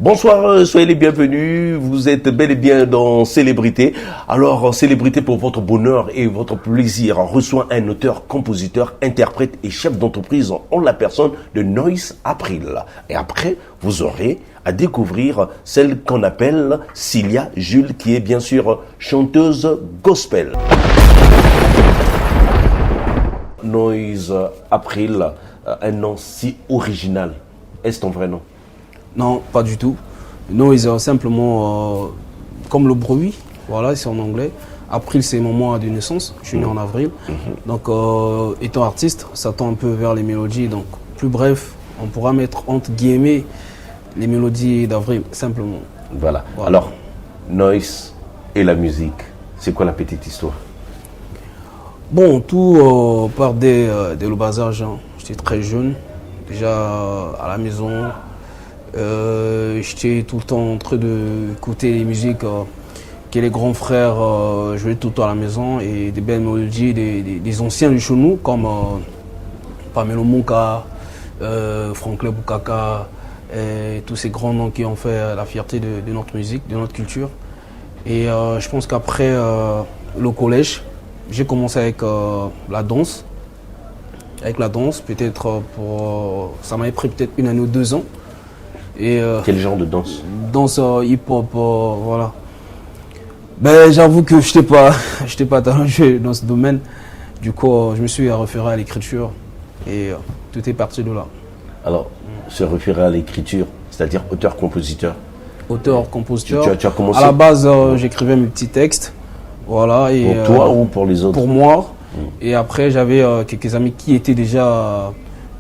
Bonsoir, soyez les bienvenus. Vous êtes bel et bien dans Célébrité. Alors, Célébrité, pour votre bonheur et votre plaisir, on reçoit un auteur, compositeur, interprète et chef d'entreprise en la personne de Noise April. Et après, vous aurez à découvrir celle qu'on appelle Cilia Jules, qui est bien sûr chanteuse gospel. Noise April, un nom si original. Est-ce ton vrai nom? Non, pas du tout. Noise, simplement comme le bruit, voilà, c'est en anglais. April, c'est mon mois de naissance, je suis né en avril. Donc, étant artiste, ça tend un peu vers les mélodies. Donc, plus bref, on pourra mettre entre guillemets les mélodies d'avril, simplement. Voilà. Alors, Noise et la musique, c'est quoi la petite histoire? Bon, tout part dès le bas âge. Hein. J'étais très jeune, déjà à la maison. J'étais tout le temps en train d'écouter les musiques que les grands frères jouaient tout le temps à la maison et des belles mélodies des anciens du chez nous comme Pamelo Mouka, Franklin Boukaka et tous ces grands noms qui ont fait la fierté de notre musique, de notre culture. Et je pense qu'après le collège, j'ai commencé avec la danse. Avec la danse, peut-être ça m'avait pris peut-être 1 année ou 2 ans. Et, quel genre de danse? Danse hip-hop, voilà. Ben, j'avoue que je n'étais pas talentueux dans ce domaine. Du coup, je me suis référé à l'écriture et tout est parti de là. Alors, se référer à l'écriture, c'est-à-dire auteur-compositeur? Auteur-compositeur. Tu as commencé? À la base, j'écrivais mes petits textes. Voilà, et, pour toi ou pour les autres? Pour moi. Et après, j'avais quelques amis qui étaient déjà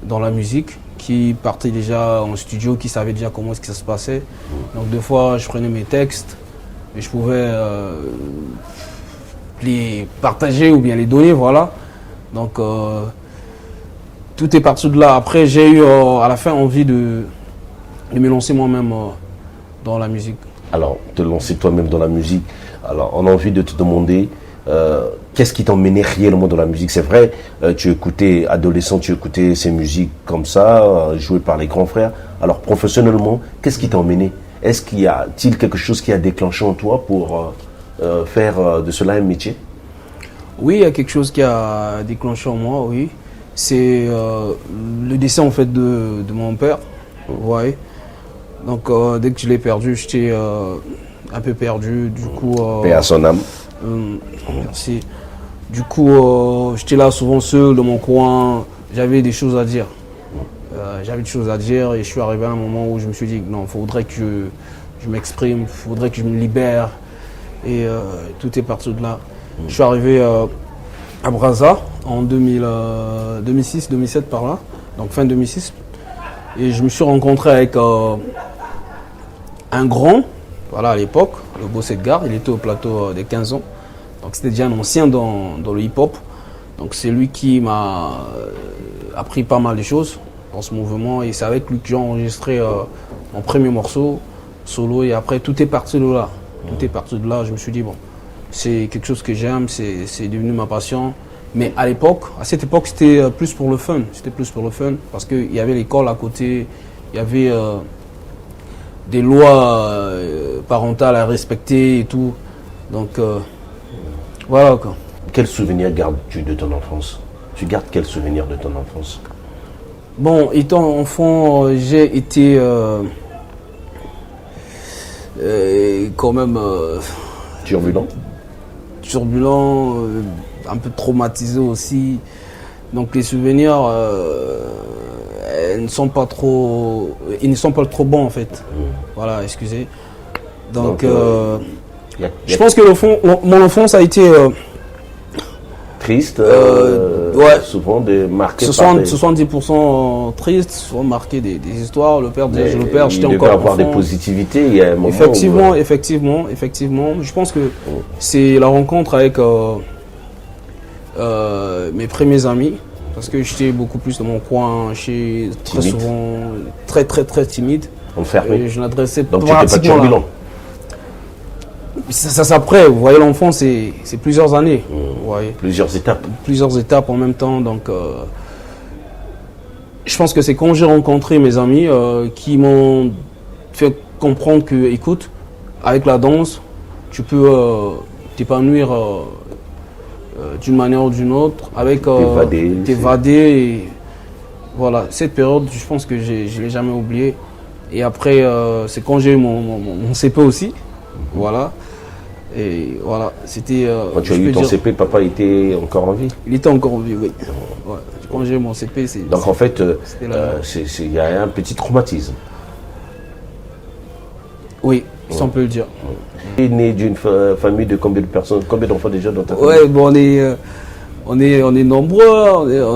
dans la musique, qui partaient déjà en studio, qui savaient déjà comment est-ce que ça se passait. Donc, des fois, je prenais mes textes et je pouvais les partager ou bien les donner, voilà. Donc, tout est parti de là. Après, j'ai eu à la fin envie de me lancer moi-même dans la musique. Alors, te lancer toi-même dans la musique. Alors, on a envie de te demander qu'est-ce qui t'emmenait réellement dans la musique? C'est vrai, tu écoutais, adolescent, tu écoutais ces musiques comme ça, jouées par les grands frères. Alors, professionnellement, qu'est-ce qui t'a emmené? Est-ce qu'il y a-t-il quelque chose qui a déclenché en toi pour faire de cela un métier? Oui, il y a quelque chose qui a déclenché en moi, oui. C'est le décès en fait de mon père. Ouais. Donc, dès que je l'ai perdu, j'étais un peu perdu. Du coup, paix à son âme. Merci. Du coup, j'étais là souvent seul dans mon coin. J'avais des choses à dire. J'avais des choses à dire et je suis arrivé à un moment où je me suis dit non, il faudrait que je m'exprime, il faudrait que je me libère. Et tout est parti de là. Je suis arrivé à Brazza en 2006-2007 par là, donc fin 2006. Et je me suis rencontré avec un grand, voilà, à l'époque, le Boss Edgar. Il était au plateau des 15 ans. Donc c'était déjà un ancien dans le hip-hop. Donc c'est lui qui m'a appris pas mal de choses dans ce mouvement. Et c'est avec lui que j'ai enregistré mon premier morceau solo. Et après tout est parti de là. Tout est parti de là. Je me suis dit bon, c'est quelque chose que j'aime, c'est devenu ma passion. Mais à cette époque, c'était plus pour le fun. C'était plus pour le fun parce qu'il y avait l'école à côté, il y avait des lois parentales à respecter et tout. Donc voilà quoi. Quel souvenir gardes-tu de ton enfance? Tu gardes quel souvenir de ton enfance? Bon, étant enfant, j'ai été quand même turbulent, un peu traumatisé aussi. Donc les souvenirs, ils ne sont pas trop bons en fait. Voilà, excusez. Donc je pense que mon enfance a été triste, ouais. souvent marqué 70% triste, souvent marqué des histoires. Le père, déjà, j'étais encore enfant. Avoir des positivités. Il y a un moment effectivement. Je pense que c'est la rencontre avec mes premiers amis, parce que j'étais beaucoup plus dans mon coin, j'étais très souvent très timide. Enfermé. Je n'adressais donc tu n'étais pas turbulent. Ça s'après, vous voyez, l'enfant, c'est plusieurs années. Vous voyez. Plusieurs étapes. Plusieurs étapes en même temps. Donc, je pense que c'est quand j'ai rencontré mes amis qui m'ont fait comprendre que, écoute, avec la danse, tu peux t'épanouir d'une manière ou d'une autre, avec t'évader. Et voilà, cette période, je pense que je ne l'ai jamais oubliée. Et après, c'est quand j'ai eu mon CP aussi. Voilà. Et voilà, c'était. Quand tu as eu ton CP, papa était encore en vie? Il était encore en vie, oui. Ouais. Quand j'ai eu mon CP, c'est. Donc en fait, il y a un petit traumatisme. Oui, si on peut le dire. Tu es né d'une famille de combien de personnes, combien d'enfants déjà dans ta famille? Ouais, bon, on est nombreux,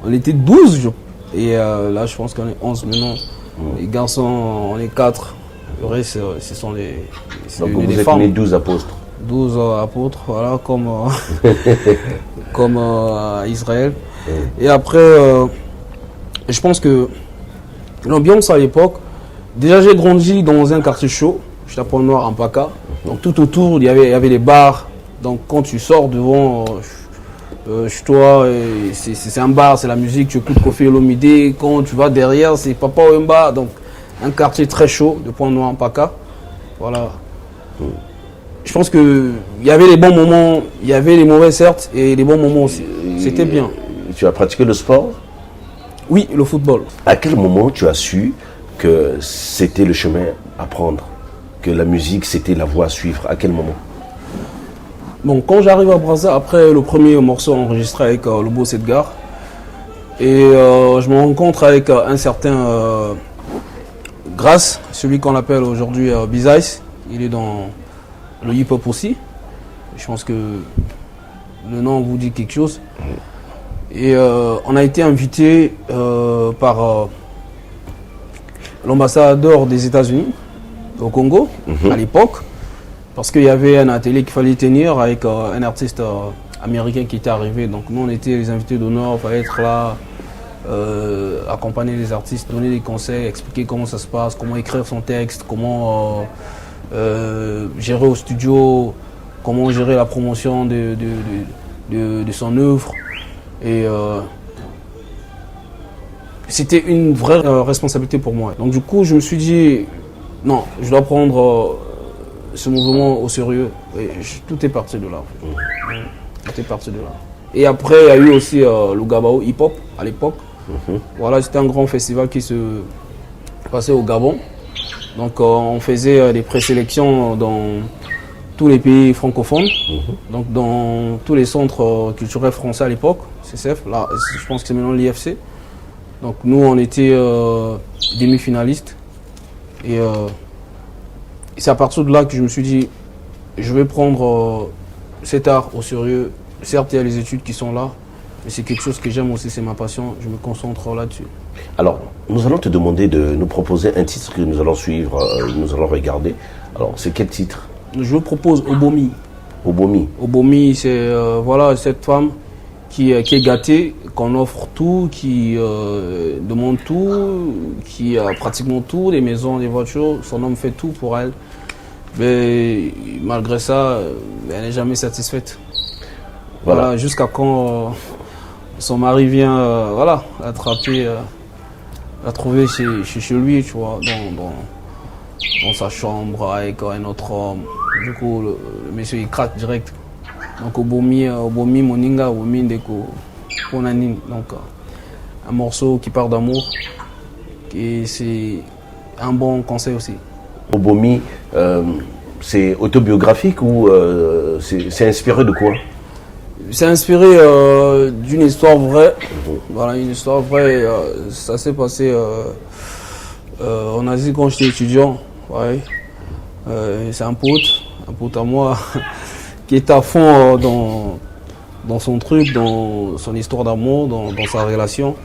on était 12. Et là, je pense qu'on est 11 maintenant. Les garçons, on est 4. Le reste, ce sont les Donc des vous êtes femmes. nés 12 apôtres. 12 apôtres, voilà, comme Israël. Et après, je pense que l'ambiance à l'époque, déjà j'ai grandi dans un quartier chaud, j'étais à Pont-Noir, en Paka. Donc tout autour, il y avait les bars. Donc quand tu sors devant chez toi, c'est un bar, c'est la musique, tu écoutes Koffi Olomide. Quand tu vas derrière, c'est Papa Wemba. Donc un quartier très chaud de Pont-Noir, en Paka. Voilà. Je pense qu'il y avait les bons moments, il y avait les mauvais certes, et les bons moments aussi. C'était bien. Tu as pratiqué le sport? Oui, le football. À quel moment tu as su que c'était le chemin à prendre? Que la musique, c'était la voie à suivre? À quel moment? Bon, quand j'arrive à Brazza, après le premier morceau enregistré avec le Boss Edgar, et je me rencontre avec un certain Grace, celui qu'on appelle aujourd'hui Bizice. Il est dans le hip-hop aussi. Je pense que le nom vous dit quelque chose. Et on a été invité par l'ambassadeur des États-Unis au Congo à l'époque, parce qu'il y avait un atelier qu'il fallait tenir avec un artiste américain qui était arrivé. Donc nous on était les invités d'honneur, il fallait être là, accompagner les artistes, donner des conseils, expliquer comment ça se passe, comment écrire son texte, comment gérer au studio, comment gérer la promotion de son œuvre. Et c'était une vraie responsabilité pour moi. Donc du coup, je me suis dit, non, je dois prendre ce mouvement au sérieux. Et tout est parti de là. Tout est parti de là. Et après, il y a eu aussi le Gabao Hip Hop à l'époque. Voilà, c'était un grand festival qui se passait au Gabon. Donc on faisait des présélections dans tous les pays francophones, donc dans tous les centres culturels français à l'époque, CCF, là je pense que c'est maintenant l'IFC. Donc nous on était demi-finalistes et c'est à partir de là que je me suis dit je vais prendre cet art au sérieux. Certes il y a les études qui sont là, mais c'est quelque chose que j'aime aussi, c'est ma passion, je me concentre là-dessus. Alors nous allons te demander de nous proposer un titre que nous allons suivre, nous allons regarder. Alors c'est quel titre? Je vous propose Obomi. Obomi. Obomi, c'est voilà, cette femme qui est gâtée, qu'on offre tout, qui demande tout, qui a pratiquement tout, des maisons, des voitures. Son homme fait tout pour elle. Mais malgré ça, elle n'est jamais satisfaite. Voilà, jusqu'à quand son mari vient voilà, l'attraper, la trouver chez lui, tu vois, dans sa chambre avec un autre homme. Du coup, le monsieur il craque direct. Donc Obomi Moninga, Obomi Ndeko Ponanin. Donc un morceau qui parle d'amour. Et c'est un bon conseil aussi. Obomi, c'est autobiographique ou c'est inspiré de quoi? C'est inspiré d'une histoire vraie. Voilà, une histoire vraie. Ça s'est passé en Asie quand j'étais étudiant. Ouais. C'est un pote à moi qui est à fond dans son truc, dans son histoire d'amour, dans sa relation.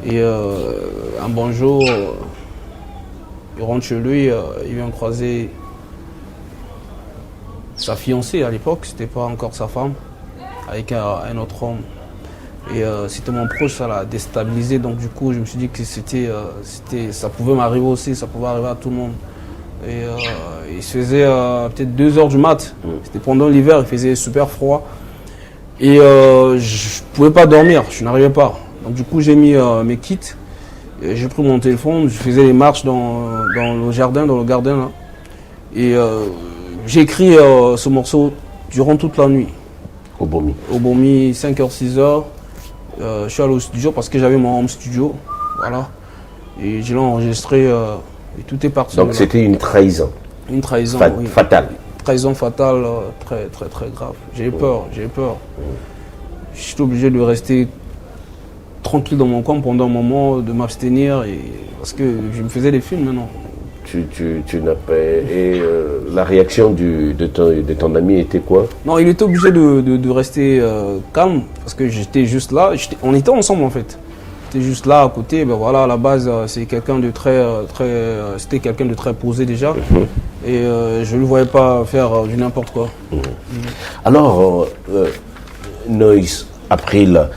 Et un bon jour, il rentre chez lui, il vient croiser sa fiancée à l'époque, c'était pas encore sa femme, avec un autre homme. Et c'était mon proche, ça l'a déstabilisé. Donc du coup, je me suis dit que ça pouvait m'arriver aussi, ça pouvait arriver à tout le monde. Et il se faisait peut-être 2 h du mat. C'était pendant l'hiver, il faisait super froid. Et je ne pouvais pas dormir, je n'arrivais pas. Donc du coup, j'ai mis mes kits J'ai pris mon téléphone, je faisais des marches dans le jardin, là. Et j'ai écrit ce morceau durant toute la nuit. Au Bomi. Au Bomi, 5h, 6h. Je suis allé au studio parce que j'avais mon home studio. Voilà. Et je l'ai enregistré et tout est parti. Donc c'était une trahison. Une trahison, oui. Fatale. Trahison fatale, très très très grave. J'ai eu peur. J'étais obligé de rester tranquille dans mon coin pendant un moment, de m'abstenir parce que je me faisais des films maintenant. Tu n'as pas. Et la réaction de ton ami était quoi? Non, il était obligé de rester calme parce que j'étais juste là. On était ensemble en fait. J'étais juste là à côté. Ben voilà, à la base, c'est quelqu'un de c'était quelqu'un de très posé déjà. Et je ne le voyais pas faire du n'importe quoi. Alors, Noise, April,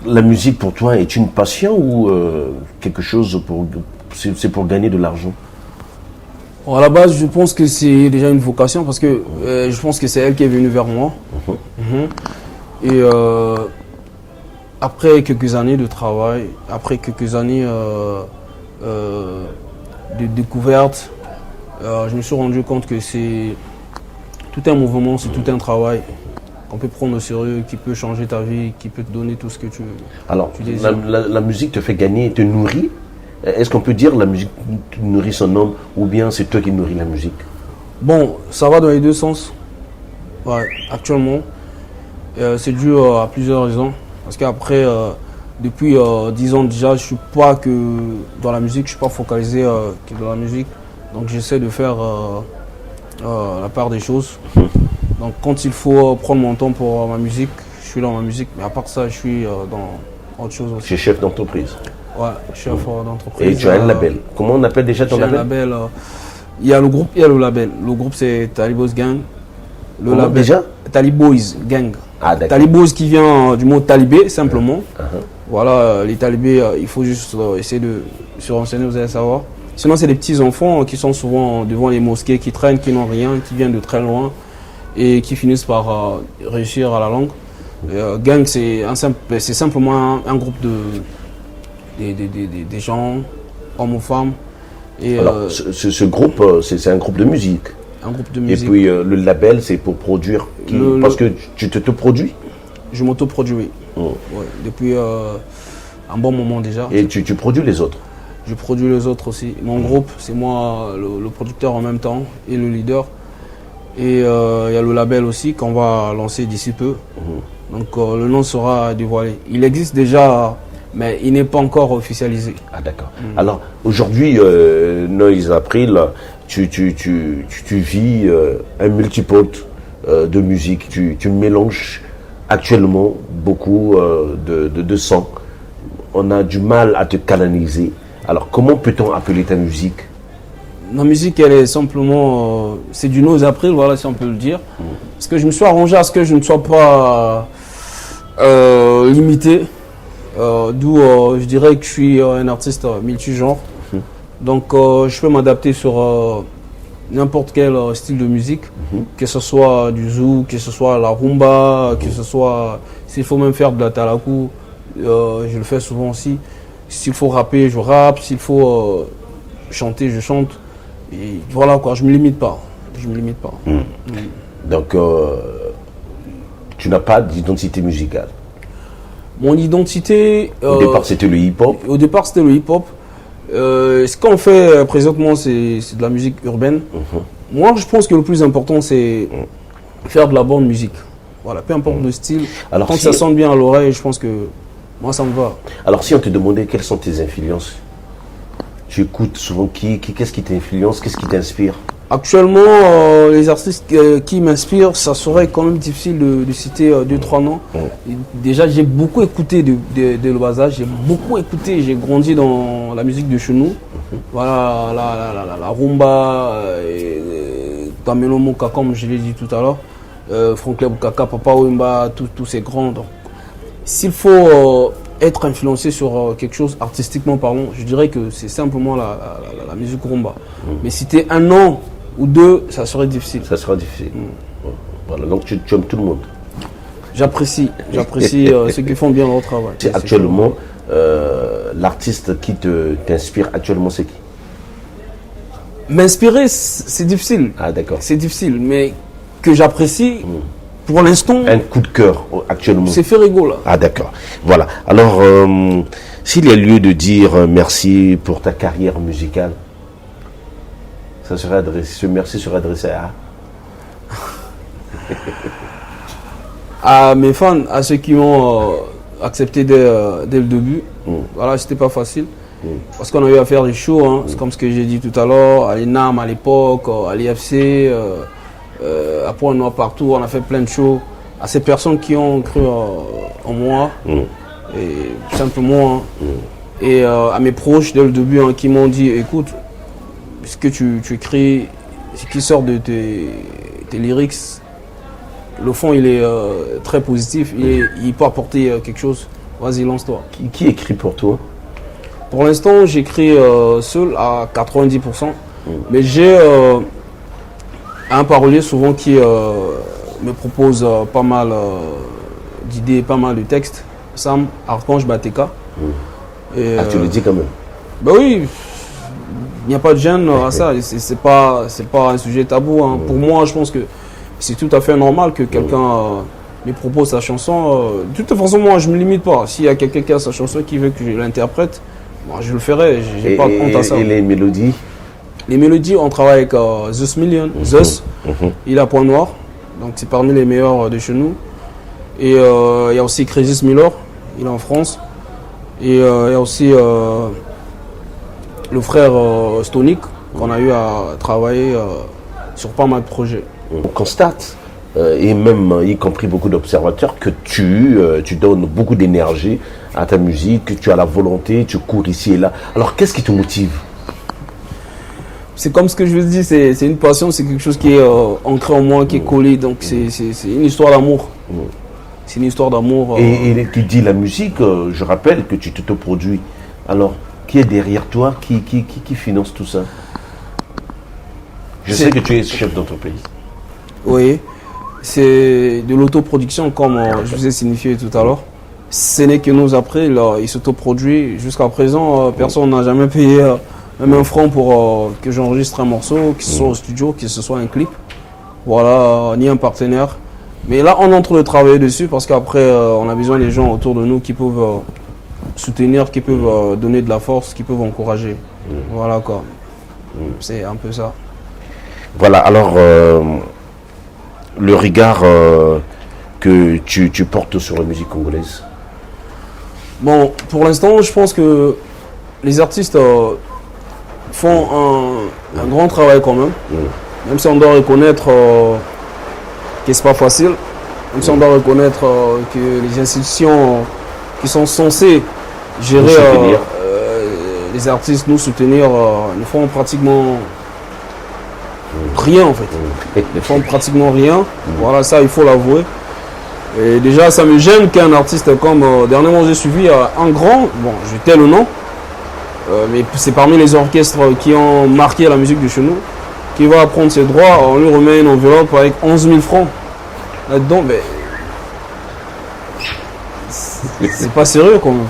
la musique pour toi est une passion ou quelque chose c'est pour gagner de l'argent? Bon, à la base, je pense que c'est déjà une vocation parce que je pense que c'est elle qui est venue vers moi. Et après quelques années de travail, après quelques années de découverte, je me suis rendu compte que c'est tout un mouvement, c'est tout un travail qu'on peut prendre au sérieux, qui peut changer ta vie, qui peut te donner tout ce que tu Alors, désires. la musique te fait gagner, te nourrit. Est-ce qu'on peut dire que la musique nourrit son homme ou bien c'est toi qui nourris la musique? Bon, ça va dans les deux sens. Ouais, actuellement, c'est dû à plusieurs raisons. Parce qu'après, depuis 10 ans déjà, je ne suis pas que dans la musique, je ne suis pas focalisé que dans la musique. Donc j'essaie de faire la part des choses. Donc quand il faut prendre mon temps pour ma musique, je suis dans ma musique. Mais à part ça, je suis dans autre chose aussi. Tu es chef d'entreprise. Ouais, chef d'entreprise. Et tu as un label. Comment on appelle déjà ton label? J'ai un label. Il y a le groupe, il y a le label. Le groupe c'est Taliboys Gang. Le label déjà? Taliboys Gang. Ah d'accord. Taliboys qui vient du mot talibé simplement. Voilà, les talibés, il faut juste essayer de se renseigner, vous allez savoir. Sinon c'est des petits enfants qui sont souvent devant les mosquées, qui traînent, qui n'ont rien, qui viennent de très loin et qui finissent par réussir à la langue. Gang c'est simplement un groupe des gens, hommes ou femmes. Et, alors, ce groupe, c'est un groupe de musique. Un groupe de musique. Et puis le label, c'est pour produire. Parce que tu te produis? Je m'auto-produis. Ouais, depuis un bon moment déjà. Et tu produis les autres? Je produis les autres aussi. Mon groupe, c'est moi le producteur en même temps et le leader. Et il y a le label aussi qu'on va lancer d'ici peu. Donc le nom sera dévoilé. Il existe déjà, mais il n'est pas encore officialisé. Ah d'accord. Alors aujourd'hui, Noise April, tu vis un multipote de musique. Tu mélanges actuellement beaucoup de sons. On a du mal à te canaliser. Alors comment peut-on appeler ta musique? Ma musique, elle est simplement, c'est du Noise April, voilà si on peut le dire. Parce que je me suis arrangé à ce que je ne sois pas limité. D'où je dirais que je suis un artiste multigenre. Donc je peux m'adapter sur n'importe quel style de musique, que ce soit du zouk, que ce soit la rumba, que ce soit, s'il faut même faire de la talakou, je le fais souvent aussi. S'il faut rapper, je rappe. S'il faut chanter, je chante. Et voilà quoi, je me limite pas. Donc tu n'as pas d'identité musicale? Mon identité... Au départ, c'était le hip-hop? Au départ, c'était le hip-hop. Ce qu'on fait présentement, c'est de la musique urbaine. Moi, je pense que le plus important, c'est faire de la bonne musique. Voilà, peu importe le style. Alors, quand ça sonne bien à l'oreille, je pense que moi, ça me va. Alors, si on te demandait quelles sont tes influences, tu écoutes souvent qu'est-ce qui t'influence, qu'est-ce qui t'inspire? Actuellement, les artistes qui m'inspirent, ça serait quand même difficile de citer 2-3 noms. Déjà, j'ai beaucoup écouté de le bas âge, j'ai beaucoup écouté, j'ai grandi dans la musique de chez nous. Voilà, la rumba, Kamelo Moka, comme je l'ai dit tout à l'heure, Franklin Boukaka, Papa Wemba, tous ces grands. S'il faut être influencé sur quelque chose artistiquement parlant, je dirais que c'est simplement la musique rumba. Mais citer un nom ou deux, ça serait difficile. Ça sera difficile. Voilà, donc tu aimes tout le monde. J'apprécie ceux qui font bien leur travail. Actuellement, l'artiste qui t'inspire actuellement, c'est qui? M'inspirer, c'est difficile. Ah, d'accord. C'est difficile, mais que j'apprécie, pour l'instant, Un coup de cœur actuellement. c'est Ferrigo, là. Ah, d'accord. Voilà. Alors, s'il y a lieu de dire merci pour ta carrière musicale, ce merci serait adressé à mes fans, à ceux qui m'ont accepté dès le début. Voilà, c'était pas facile. Parce qu'on a eu à faire des shows, hein. C'est comme ce que j'ai dit tout à l'heure, à l'ENAM à l'époque, à l'IFC, à Point-Noir partout, on a fait plein de shows. À ces personnes qui ont cru en moi, et tout simplement, hein. Et à mes proches dès le début, hein, qui m'ont dit, écoute, ce que tu écris, ce qui sort de tes lyrics, le fond il est très positif, il peut apporter quelque chose, vas-y lance-toi. Qui écrit pour toi? Pour l'instant, j'écris seul à 90%, mais j'ai un parolier souvent qui me propose pas mal d'idées, pas mal de textes. Sam Archange Bateka. Et, tu le dis quand même? Ben oui, il n'y a pas de gêne à ça, c'est pas un sujet tabou, hein. Pour moi, je pense que c'est tout à fait normal que quelqu'un me propose sa chanson. De toute façon, moi, je ne me limite pas. S'il y a quelqu'un qui a sa chanson qui veut que je l'interprète, moi, je le ferai, j'ai pas de honte à ça. Et les mélodies? Les mélodies, on travaille avec Zeus Million. Zeus, il a Point-Noir, donc c'est parmi les meilleurs de chez nous. Et il y a aussi Crisis Miller, il est en France. Et il y a aussi le frère Stonic, qu'on a eu à travailler sur pas mal de projets. On constate, et même y compris beaucoup d'observateurs, que tu donnes beaucoup d'énergie à ta musique, que tu as la volonté, tu cours ici et là. Alors qu'est-ce qui te motive? C'est comme ce que je vous dis, c'est une passion, c'est quelque chose qui est ancré en moi, qui est collé, donc c'est une histoire d'amour. C'est une histoire d'amour. Et tu dis la musique, je rappelle que tu t'autoproduis. Alors, qui est derrière toi, qui finance tout ça? Je sais que tu es chef d'entreprise. Oui, c'est de l'autoproduction, comme je vous ai signifié tout à l'heure. Ce n'est que nous après, il s'autoproduit. Jusqu'à présent, personne n'a jamais payé même un franc pour que j'enregistre un morceau, que ce soit au studio, que ce soit un clip. Voilà, ni un partenaire. Mais là, on est en train de travailler dessus parce qu'après, on a besoin des gens autour de nous qui peuvent soutenir, qui peuvent donner de la force, qui peuvent encourager. Voilà quoi. C'est un peu ça. Voilà, alors, le regard que tu portes sur la musique congolaise? Bon, pour l'instant, je pense que les artistes font un grand travail quand même. Même si on doit reconnaître que c'est pas facile. Même si on doit reconnaître que les institutions qui sont censées gérer les artistes, nous soutenir, ne font pratiquement rien en fait. Ils font pratiquement rien. Voilà, ça il faut l'avouer. Et déjà, ça me gêne qu'un artiste comme dernièrement j'ai suivi un grand, bon, je tais le nom, mais c'est parmi les orchestres qui ont marqué la musique de chez nous, qui va prendre ses droits, on lui remet une enveloppe avec 11 000 francs là-dedans, mais c'est pas sérieux quand même.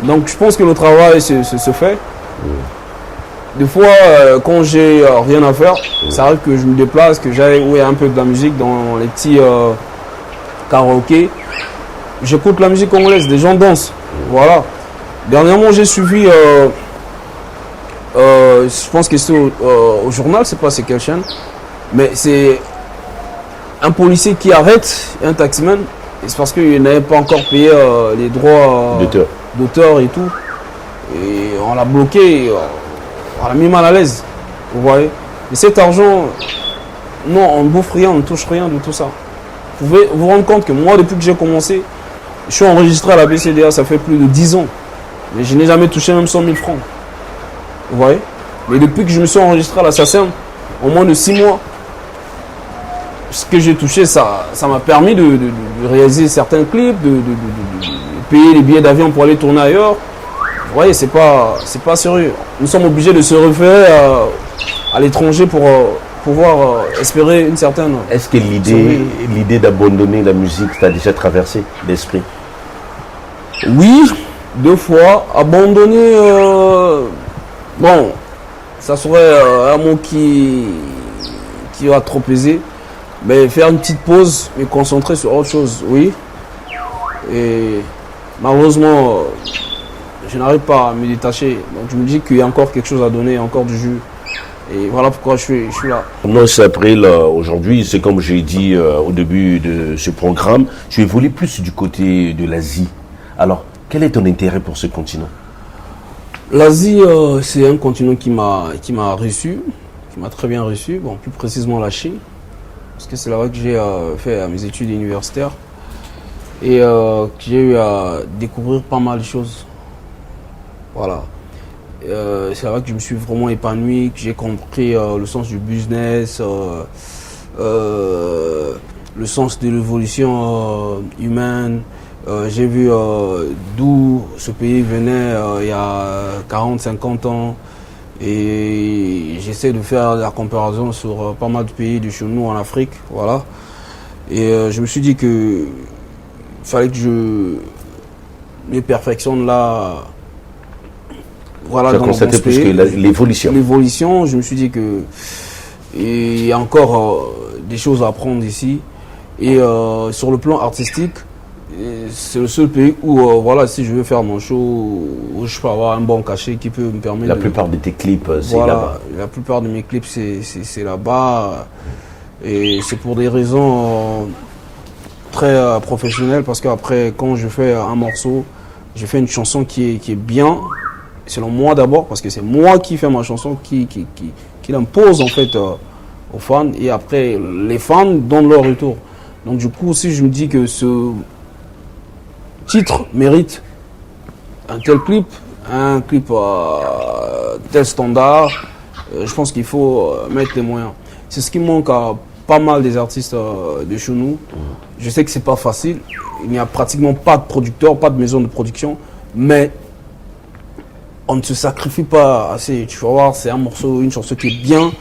Donc je pense que le travail se fait. Des fois, quand j'ai rien à faire, ça arrive que je me déplace, que j'aille jouer un peu de la musique dans les petits karaoké. J'écoute la musique congolaise, des gens dansent. Voilà. Dernièrement, j'ai suivi, je pense que c'est au journal, je sais pas c'est quelle chaîne, mais c'est un policier qui arrête un taximan, et c'est parce qu'il n'avait pas encore payé les droits d'auteur et tout. Et on l'a bloqué, on l'a mis mal à l'aise. Vous voyez. Et cet argent, non, on ne bouffe rien, on ne touche rien de tout ça. Vous pouvez vous rendre compte que moi, depuis que j'ai commencé, je suis enregistré à la BCDA, ça fait plus de 10 ans. Mais je n'ai jamais touché même 100 000 francs. Vous voyez. Mais depuis que je me suis enregistré à l'Assassin, en moins de 6 mois, ce que j'ai touché, ça m'a permis de réaliser certains clips, de payer les billets d'avion pour aller tourner ailleurs. Vous voyez, c'est pas sérieux. Nous sommes obligés de se référer à l'étranger pour pouvoir espérer une certaine... Est-ce que l'idée d'abandonner la musique t'a déjà traversé l'esprit? Oui, 2 fois. Abandonner, bon, ça serait un mot qui va trop peser. Mais faire une petite pause, me concentrer sur autre chose, oui. Et malheureusement, je n'arrive pas à me détacher. Donc je me dis qu'il y a encore quelque chose à donner, encore du jus. Et voilà pourquoi je suis là. Non, c'est après, aujourd'hui, c'est comme j'ai dit au début de ce programme, tu évolues plus du côté de l'Asie. Alors, quel est ton intérêt pour ce continent? L'Asie, c'est un continent qui m'a reçu, qui m'a très bien reçu. Bon, plus précisément la Chine. Parce que c'est là-bas que j'ai fait mes études universitaires et que j'ai eu à découvrir pas mal de choses. Voilà. C'est là-bas que je me suis vraiment épanoui, que j'ai compris le sens du business, le sens de l'évolution humaine. J'ai vu d'où ce pays venait il y a 40-50 ans. Et j'essaie de faire la comparaison sur pas mal de pays de chez nous en Afrique, voilà. Et je me suis dit que fallait que je me perfectionne là, voilà, tu as constaté plus que l'évolution. L'évolution, je me suis dit que il y a encore des choses à apprendre ici. Et sur le plan artistique, c'est le seul pays où, voilà, si je veux faire mon show, où je peux avoir un bon cachet qui peut me permettre. La plupart de tes clips, c'est voilà, là-bas. La plupart de mes clips, c'est là-bas. Et c'est pour des raisons très professionnelles, parce qu'après, quand je fais un morceau, je fais une chanson qui est bien, selon moi d'abord, parce que c'est moi qui fais ma chanson, qui l'impose en fait aux fans, et après, les fans donnent leur retour. Donc du coup, si je me dis que ce titre mérite un tel clip, tel standard, je pense qu'il faut mettre les moyens. C'est ce qui manque à pas mal des artistes de chez nous. Je sais que c'est pas facile, il n'y a pratiquement pas de producteurs, pas de maison de production, mais on ne se sacrifie pas assez. Tu vas voir, c'est un morceau, une chanson qui est bien,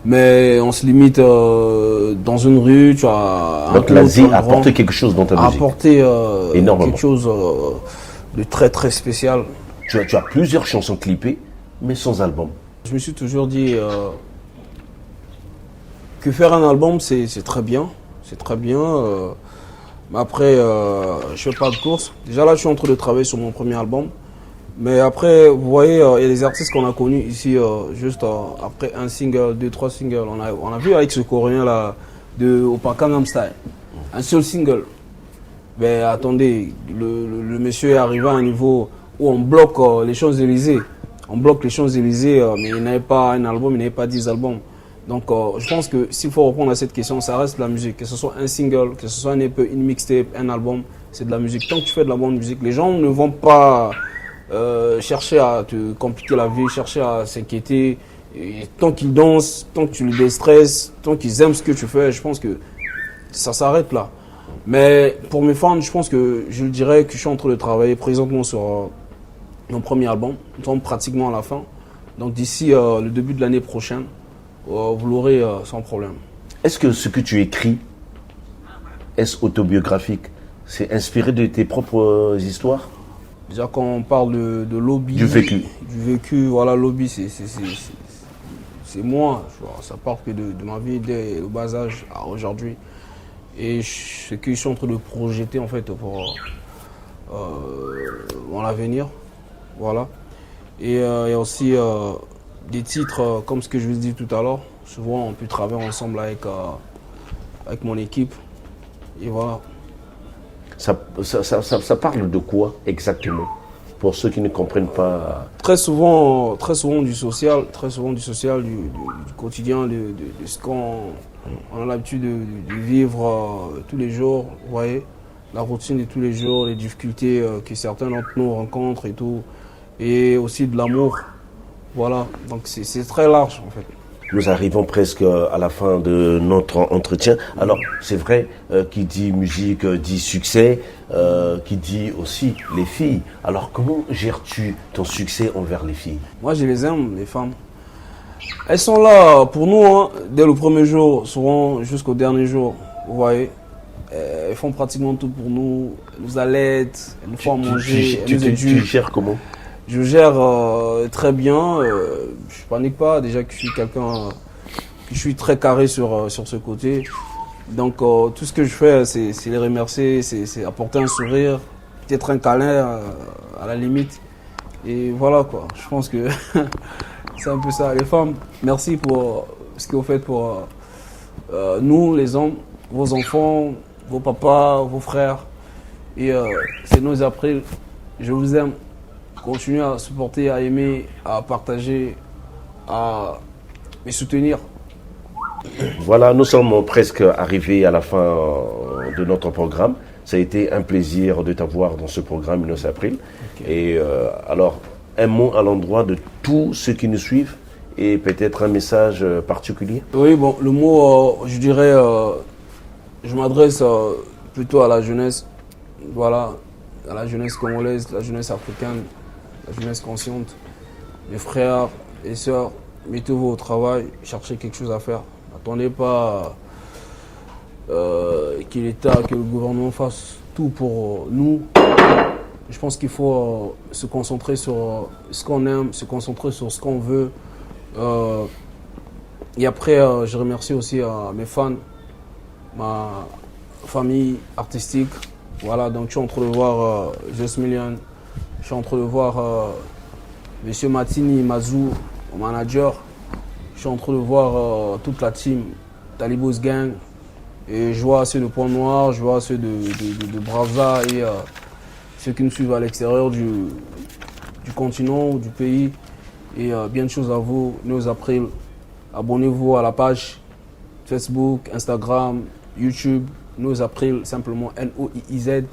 mais on se limite dans une rue, tu as... Donc l'Asie a apporté quelque chose dans ta musique. Apporté énormément. Quelque chose de très très spécial. Tu as plusieurs chansons clippées, mais sans album. Je me suis toujours dit que faire un album, c'est très bien. C'est très bien. Mais après, je fais pas de course. Déjà là, je suis en train de travailler sur mon premier album. Mais après, vous voyez, il y a des artistes qu'on a connus ici, juste après un single, 2-3 singles. On a vu avec ce Coréen là, de Oppa Gangnam Style, un seul single. Mais attendez, le monsieur est arrivé à un niveau où on bloque les Champs-Élysées. On bloque les Champs-Élysées, mais il n'avait pas un album, il n'avait pas 10 albums. Donc je pense que s'il faut répondre à cette question, ça reste de la musique. Que ce soit un single, que ce soit un EP, une mixtape, un album, c'est de la musique. Tant que tu fais de la bonne musique, les gens ne vont pas chercher à te compliquer la vie, chercher à s'inquiéter. Tant qu'ils dansent, tant que tu les déstresses, tant qu'ils aiment ce que tu fais, je pense que ça s'arrête là. Mais pour mes fans, je pense que je dirais que je suis en train de travailler présentement sur mon premier album. Nous sommes pratiquement à la fin. Donc d'ici le début de l'année prochaine, vous l'aurez sans problème. Est-ce que ce que tu écris, est-ce autobiographique? C'est inspiré de tes propres histoires? Déjà quand on parle de lobby, du vécu, voilà, lobby c'est moi. Ça part que de ma vie dès le bas âge à aujourd'hui. Et ce que je suis en train de projeter en fait pour mon avenir. Voilà. Et il y a aussi des titres comme ce que je vous ai dit tout à l'heure. Souvent on peut travailler ensemble avec mon équipe. Et voilà. Ça parle de quoi exactement? Pour ceux qui ne comprennent pas. Très souvent du social, du quotidien, de ce qu'on a l'habitude de vivre tous les jours, vous voyez, la routine de tous les jours, les difficultés que certains d'entre nous rencontrent et tout, et aussi de l'amour, voilà, donc c'est très large en fait. Nous arrivons presque à la fin de notre entretien. Alors, c'est vrai, qui dit musique dit succès, qui dit aussi les filles. Alors, comment gères-tu ton succès envers les filles? Moi, je les aime, les femmes. Elles sont là pour nous, hein, dès le premier jour, souvent jusqu'au dernier jour, vous voyez. Elles font pratiquement tout pour nous. Elles nous allaitent, elles nous font manger, elles nous Tu éduquent. gères comment? Je gère très bien. Je panique pas. Déjà que je suis quelqu'un, je suis très carré sur ce côté. Donc tout ce que je fais, c'est les remercier, c'est apporter un sourire, peut-être un câlin à la limite. Et voilà quoi. Je pense que c'est un peu ça. Les femmes, merci pour ce que vous faites pour nous, les hommes, vos enfants, vos papas, vos frères. Et c'est nos après. Je vous aime. Continuez à supporter, à aimer, à partager, à me soutenir. Voilà, nous sommes presque arrivés à la fin de notre programme. Ça a été un plaisir de t'avoir dans ce programme Innocent April. Okay. Et alors, un mot à l'endroit de tous ceux qui nous suivent et peut-être un message particulier? Oui, bon, le mot, je dirais, je m'adresse plutôt à la jeunesse, voilà, à la jeunesse congolaise, la jeunesse africaine, la jeunesse consciente. Mes frères et sœurs, mettez-vous au travail, cherchez quelque chose à faire. N'attendez pas que l'État, que le gouvernement fasse tout pour nous. Je pense qu'il faut se concentrer sur ce qu'on aime, se concentrer sur ce qu'on veut. Et après, je remercie aussi mes fans, ma famille artistique. Voilà, donc je suis en train de voir Just Million, je suis en train de voir Monsieur Matini Mazou, mon manager. Je suis en train de voir toute la team Talibos Gang. Et je vois ceux de Point Noir, je vois ceux de Bravza et ceux qui nous suivent à l'extérieur du continent ou du pays. Et bien de choses à vous, Innocent April. Abonnez-vous à la page Facebook, Instagram, YouTube. Innocent April, simplement NOIIZ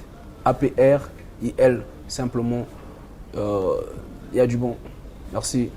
APRIL, simplement. Il y a du bon. Merci.